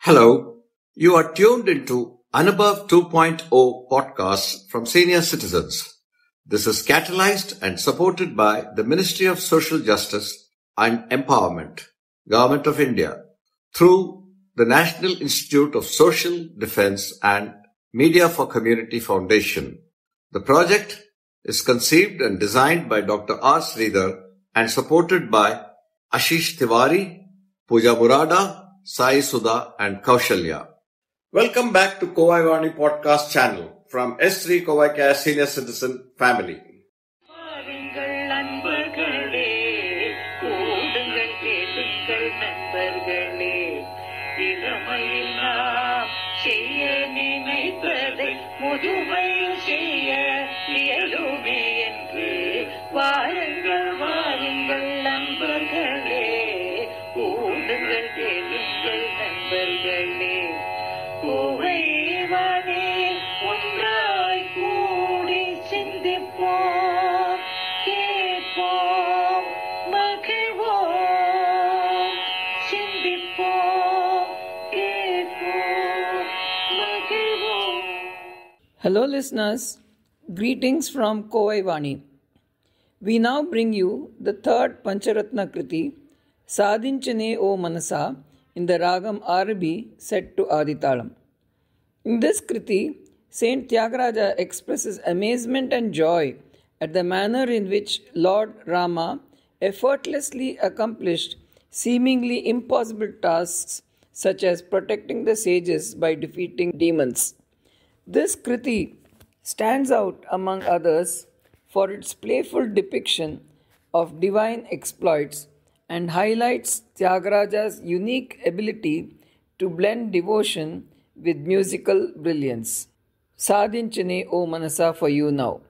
Hello, you are tuned into Anubhav 2.0 podcast from senior citizens. This is catalyzed and supported by the Ministry of Social Justice and Empowerment, Government of India, through the National Institute of Social Defense and Media for Community Foundation. The project is conceived and designed by Dr. R. Sridhar and supported by Ashish Tiwari, Pooja Murada, Sai Sudha and Kaushalya. Welcome back to Kovai Vani podcast channel from S3 Kovai Care Senior Citizen Family. Hello listeners, greetings from Kovai Vani. We now bring you the third Pancharatna Kriti, Sadinchane O Manasa, in the Ragam Arabi set to Aditalam. In this Kriti, Saint Tyagaraja expresses amazement and joy at the manner in which Lord Rama effortlessly accomplished seemingly impossible tasks such as protecting the sages by defeating demons. This Kriti stands out among others for its playful depiction of divine exploits and highlights Tyagaraja's unique ability to blend devotion with musical brilliance. Sadinchane O Manasa for you now.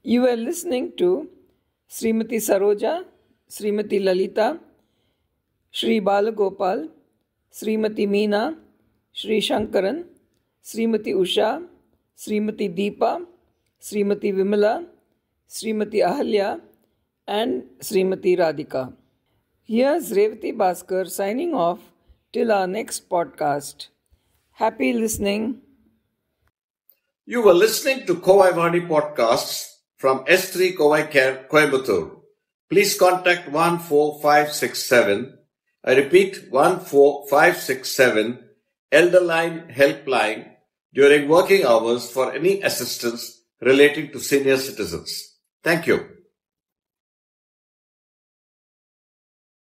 You were listening to Srimati Saroja, Srimati Lalita, Shri Balagopal, Srimati Meena, Shri Shankaran, Srimati Usha, Srimati Deepa, Srimati Vimala, Srimati Ahalya, and Srimati Radhika. Here's Revati Bhaskar signing off till our next podcast. Happy listening. You were listening to Kovai Vani podcasts from S3 Kovai Care, Coimbatore. Please contact 14567. I repeat 14567 Elderline Helpline during working hours for any assistance relating to senior citizens. Thank you.